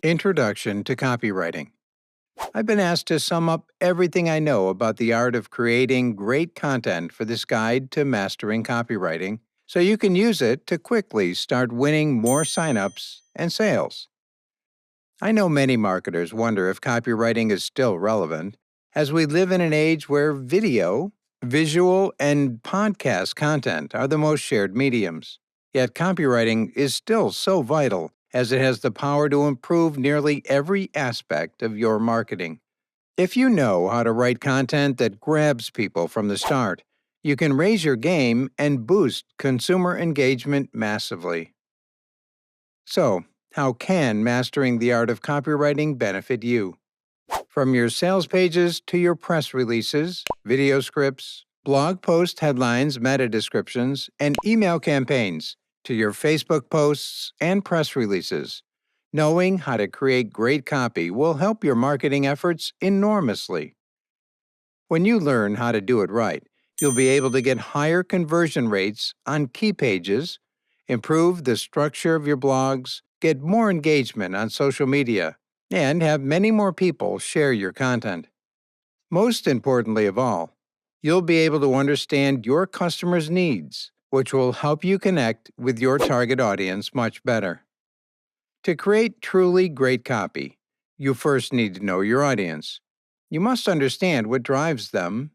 Introduction to Copywriting. I've been asked to sum up everything I know about the art of creating great content for this guide to mastering copywriting so you can use it to quickly start winning more signups and sales. I know many marketers wonder if copywriting is still relevant, as we live in an age where video, visual, and podcast content are the most shared mediums. Yet copywriting is still so vital as it has the power to improve nearly every aspect of your marketing. If you know how to write content that grabs people from the start, you can raise your game and boost consumer engagement massively. So, how can mastering the art of copywriting benefit you? From your sales pages to your press releases, video scripts, blog post headlines, meta descriptions, and email campaigns, to your Facebook posts and press releases. Knowing how to create great copy will help your marketing efforts enormously. When you learn how to do it right, you'll be able to get higher conversion rates on key pages, improve the structure of your blogs, get more engagement on social media, and have many more people share your content. Most importantly of all, you'll be able to understand your customers' needs, which will help you connect with your target audience much better. To create truly great copy, you first need to know your audience. You must understand what drives them,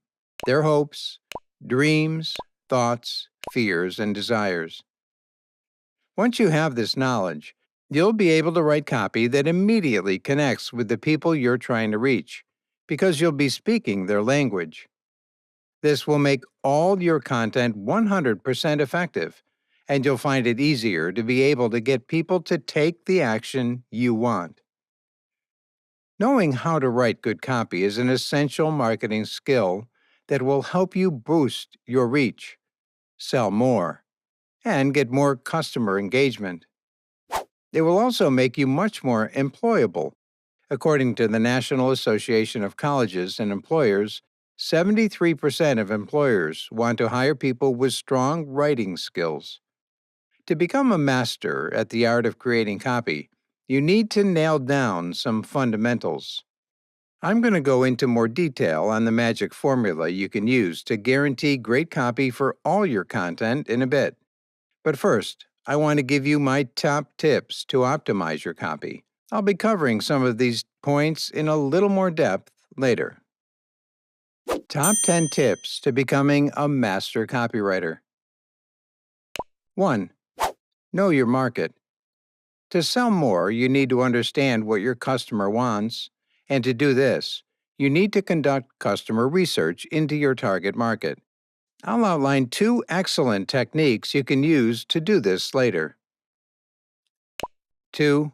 their hopes, dreams, thoughts, fears, and desires. Once you have this knowledge, you'll be able to write copy that immediately connects with the people you're trying to reach, because you'll be speaking their language. This will make all your content 100% effective, and you'll find it easier to be able to get people to take the action you want. Knowing how to write good copy is an essential marketing skill that will help you boost your reach, sell more, and get more customer engagement. It will also make you much more employable. According to the National Association of Colleges and Employers, 73% of employers want to hire people with strong writing skills. To become a master at the art of creating copy, you need to nail down some fundamentals. I'm going to go into more detail on the magic formula you can use to guarantee great copy for all your content in a bit. But first, I want to give you my top tips to optimize your copy. I'll be covering some of these points in a little more depth later. Top 10 tips to becoming a master copywriter. 1. Know your market. To sell more, you need to understand what your customer wants, and to do this, you need to conduct customer research into your target market. I'll outline 2 excellent techniques you can use to do this later. 2.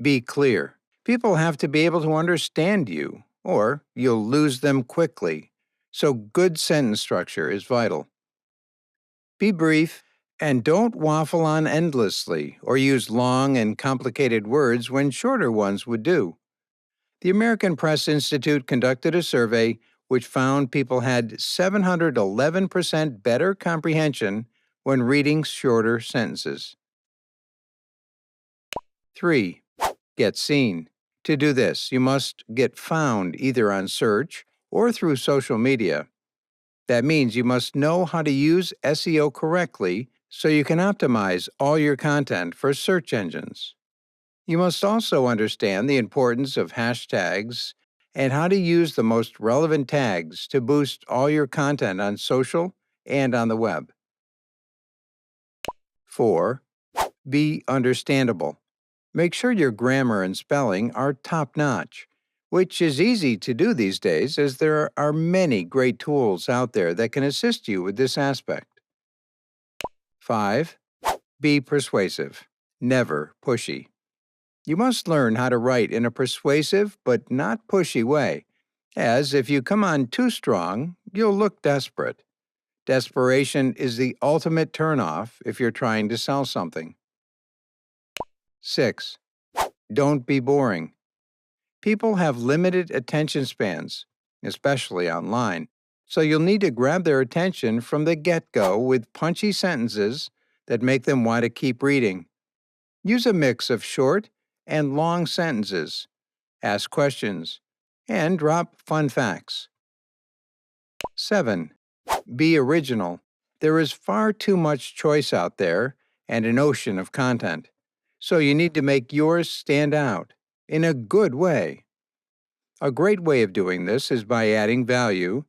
Be clear. People have to be able to understand you, or you'll lose them quickly, so good sentence structure is vital. Be brief, and don't waffle on endlessly or use long and complicated words when shorter ones would do. The American Press Institute conducted a survey which found people had 711% better comprehension when reading shorter sentences. 3. Get seen. To do this, you must get found either on search or through social media. That means you must know how to use SEO correctly so you can optimize all your content for search engines. You must also understand the importance of hashtags and how to use the most relevant tags to boost all your content on social and on the web. 4. Be understandable. Make sure your grammar and spelling are top-notch, which is easy to do these days as there are many great tools out there that can assist you with this aspect. 5. Be persuasive, never pushy. You must learn how to write in a persuasive but not pushy way, as if you come on too strong, you'll look desperate. Desperation is the ultimate turnoff if you're trying to sell something. 6. Don't be boring. People have limited attention spans, especially online, so you'll need to grab their attention from the get-go with punchy sentences that make them want to keep reading. Use a mix of short and long sentences. Ask questions and drop fun facts. 7. Be original. There is far too much choice out there and an ocean of content. So you need to make yours stand out in a good way. A great way of doing this is by adding value,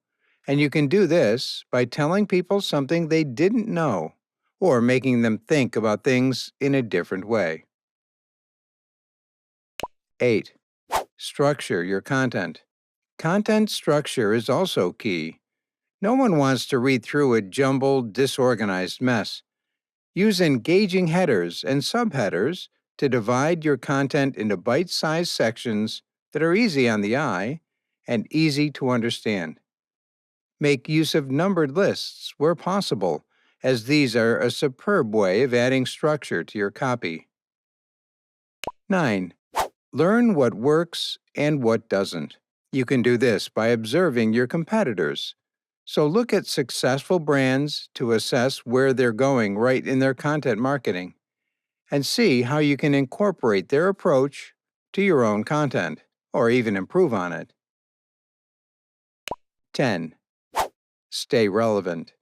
and you can do this by telling people something they didn't know or making them think about things in a different way. 8. Structure your content. Content structure is also key. No one wants to read through a jumbled, disorganized mess. Use engaging headers and subheaders to divide your content into bite-sized sections that are easy on the eye and easy to understand. Make use of numbered lists where possible, as these are a superb way of adding structure to your copy. 9. Learn what works and what doesn't. You can do this by observing your competitors. So look at successful brands to assess where they're going right in their content marketing and see how you can incorporate their approach to your own content or even improve on it. 10. Stay relevant.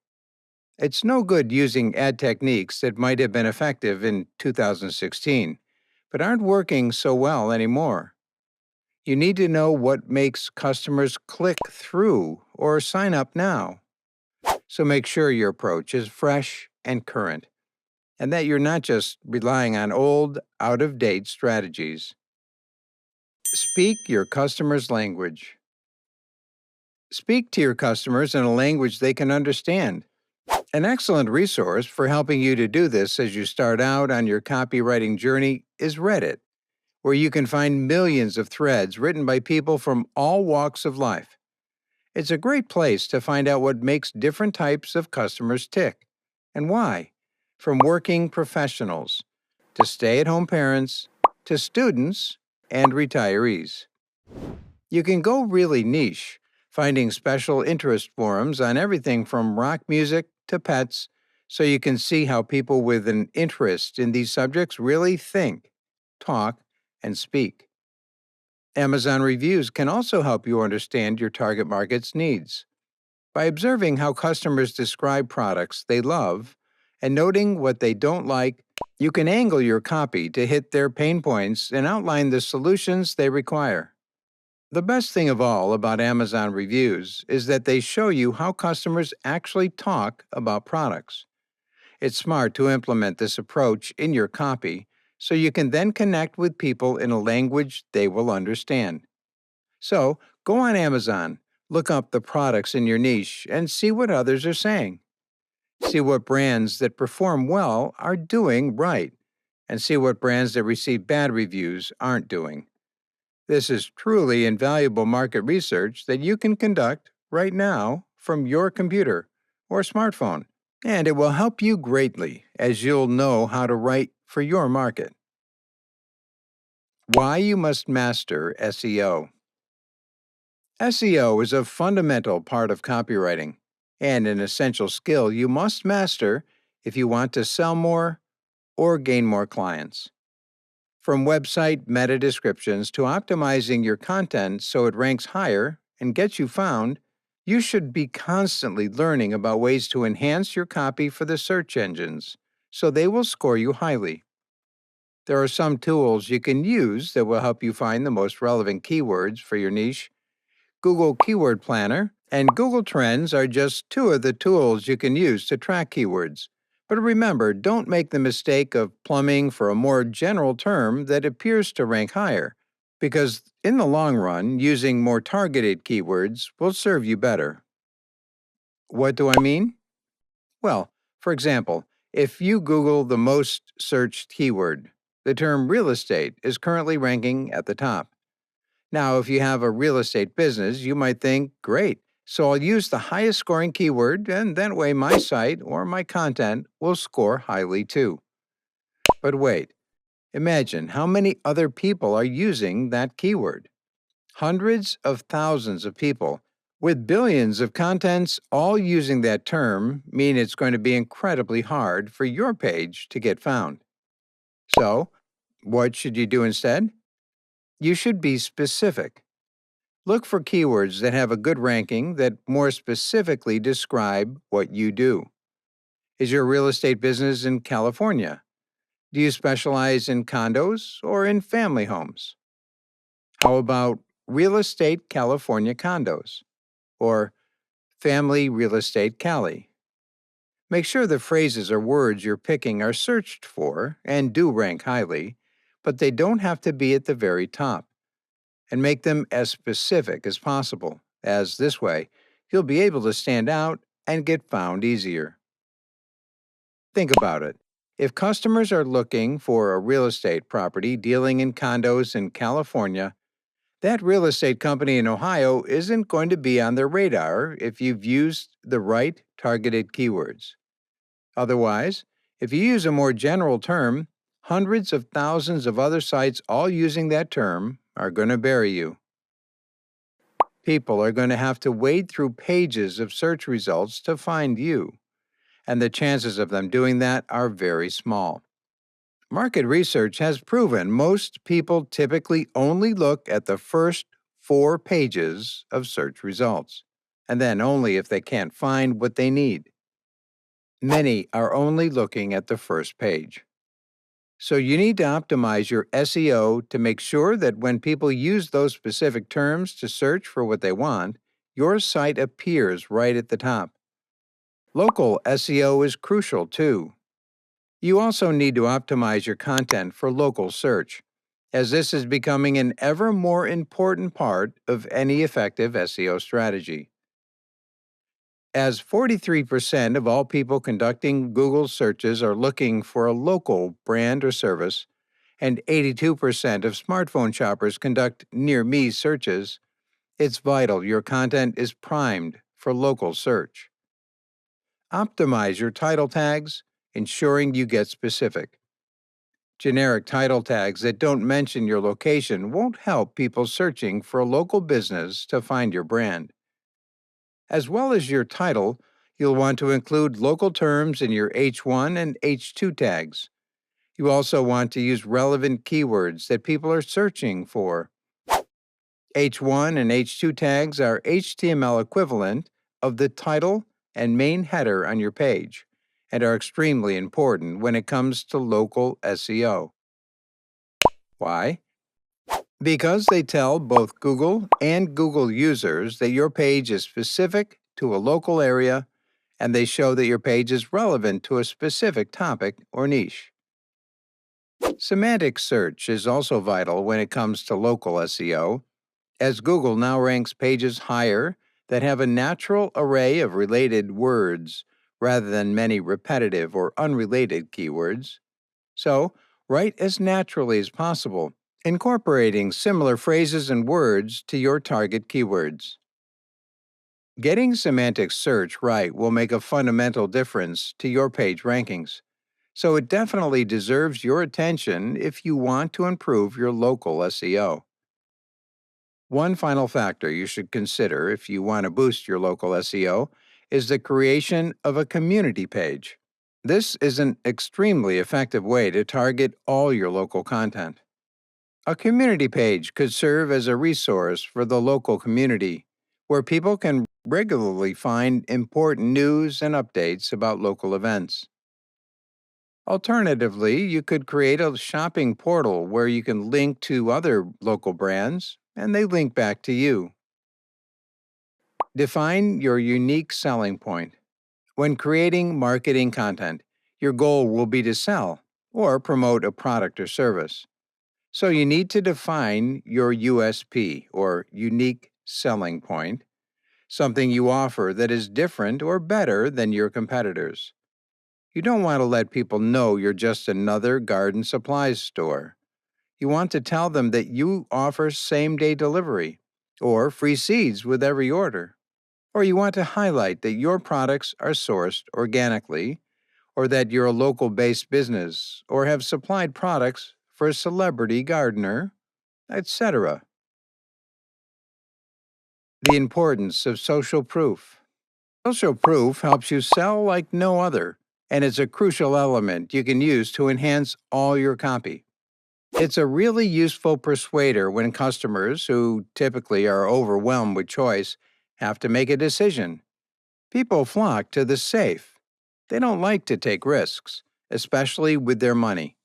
It's no good using ad techniques that might have been effective in 2016, but aren't working so well anymore. You need to know what makes customers click through or sign up now. So make sure your approach is fresh and current, and that you're not just relying on old, out-of-date strategies. Speak your customer's language. Speak to your customers in a language they can understand. An excellent resource for helping you to do this as you start out on your copywriting journey is Reddit, where you can find millions of threads written by people from all walks of life. It's a great place to find out what makes different types of customers tick and why, from working professionals to stay-at-home parents to students and retirees. You can go really niche, finding special interest forums on everything from rock music to pets, so you can see how people with an interest in these subjects really think, talk, and speak. Amazon reviews can also help you understand your target market's needs. By observing how customers describe products they love and noting what they don't like, you can angle your copy to hit their pain points and outline the solutions they require. The best thing of all about Amazon reviews is that they show you how customers actually talk about products. It's smart to implement this approach in your copy so you can then connect with people in a language they will understand. So, go on Amazon, look up the products in your niche, and see what others are saying. See what brands that perform well are doing right, and see what brands that receive bad reviews aren't doing. This is truly invaluable market research that you can conduct right now from your computer or smartphone, and it will help you greatly as you'll know how to write for your market. Why you must master SEO. SEO is a fundamental part of copywriting and an essential skill you must master if you want to sell more or gain more clients. From website meta descriptions to optimizing your content so it ranks higher and gets you found, you should be constantly learning about ways to enhance your copy for the search engines so they will score you highly. There are some tools you can use that will help you find the most relevant keywords for your niche. Google Keyword Planner and Google Trends are just two of the tools you can use to track keywords. But remember, don't make the mistake of plumbing for a more general term that appears to rank higher, because in the long run, using more targeted keywords will serve you better. What do I mean? Well, for example, if you Google the most searched keyword, the term real estate is currently ranking at the top. Now, if you have a real estate business, you might think, great, so I'll use the highest scoring keyword, and that way my site or my content will score highly too. But wait, imagine how many other people are using that keyword. Hundreds of thousands of people with billions of contents all using that term mean it's going to be incredibly hard for your page to get found. So, What should you do instead? You should be specific. Look for keywords that have a good ranking that more specifically describe what you do. Is your real estate business in California? Do you specialize in condos or in family homes? How about real estate California condos or family real estate Cali? Make sure the phrases or words you're picking are searched for and do rank highly, but they don't have to be at the very top. And make them as specific as possible, as this way, you'll be able to stand out and get found easier. Think about it. If customers are looking for a real estate property dealing in condos in California, that real estate company in Ohio isn't going to be on their radar if you've used the right targeted keywords. Otherwise, if you use a more general term, hundreds of thousands of other sites all using that term are going to bury you. People are going to have to wade through pages of search results to find you, and the chances of them doing that are very small. Market research has proven most people typically only look at the first 4 pages of search results, and then only if they can't find what they need. Many are only looking at the first page. So you need to optimize your SEO to make sure that when people use those specific terms to search for what they want, your site appears right at the top. Local SEO is crucial too. You also need to optimize your content for local search, as this is becoming an ever more important part of any effective SEO strategy. As 43% of all people conducting Google searches are looking for a local brand or service, and 82% of smartphone shoppers conduct near me searches, it's vital your content is primed for local search. Optimize your title tags, ensuring you get specific. Generic title tags that don't mention your location won't help people searching for a local business to find your brand. As well as your title, you'll want to include local terms in your H1 and H2 tags. You also want to use relevant keywords that people are searching for. H1 and H2 tags are HTML equivalent of the title and main header on your page and are extremely important when it comes to local SEO. Why? Because they tell both Google and Google users that your page is specific to a local area and they show that your page is relevant to a specific topic or niche. Semantic search is also vital when it comes to local SEO, as Google now ranks pages higher that have a natural array of related words rather than many repetitive or unrelated keywords. So, write as naturally as possible, incorporating similar phrases and words to your target keywords. Getting semantic search right will make a fundamental difference to your page rankings, so it definitely deserves your attention if you want to improve your local SEO. One final factor you should consider if you want to boost your local SEO is the creation of a community page. This is an extremely effective way to target all your local content. A community page could serve as a resource for the local community, where people can regularly find important news and updates about local events. Alternatively, you could create a shopping portal where you can link to other local brands and they link back to you. Define your unique selling point. When creating marketing content, your goal will be to sell or promote a product or service. So you need to define your USP or unique selling point, something you offer that is different or better than your competitors. You don't want to let people know you're just another garden supplies store. You want to tell them that you offer same-day delivery or free seeds with every order. Or you want to highlight that your products are sourced organically or that you're a local-based business or have supplied products for a celebrity gardener, etc. The importance of social proof. Social proof helps you sell like no other, and it's a crucial element you can use to enhance all your copy. It's a really useful persuader when customers, who typically are overwhelmed with choice, have to make a decision. People flock to the safe. They don't like to take risks, especially with their money.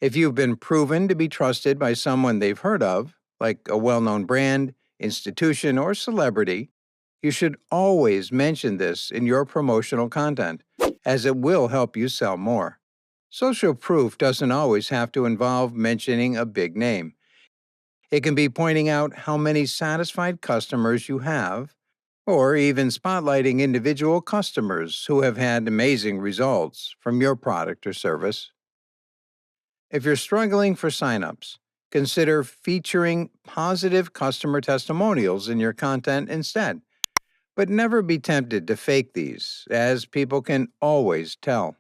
If you've been proven to be trusted by someone they've heard of, like a well known brand, institution, or celebrity, you should always mention this in your promotional content, as it will help you sell more. Social proof doesn't always have to involve mentioning a big name. It can be pointing out how many satisfied customers you have, or even spotlighting individual customers who have had amazing results from your product or service. If you're struggling for signups, consider featuring positive customer testimonials in your content instead. But never be tempted to fake these, as people can always tell.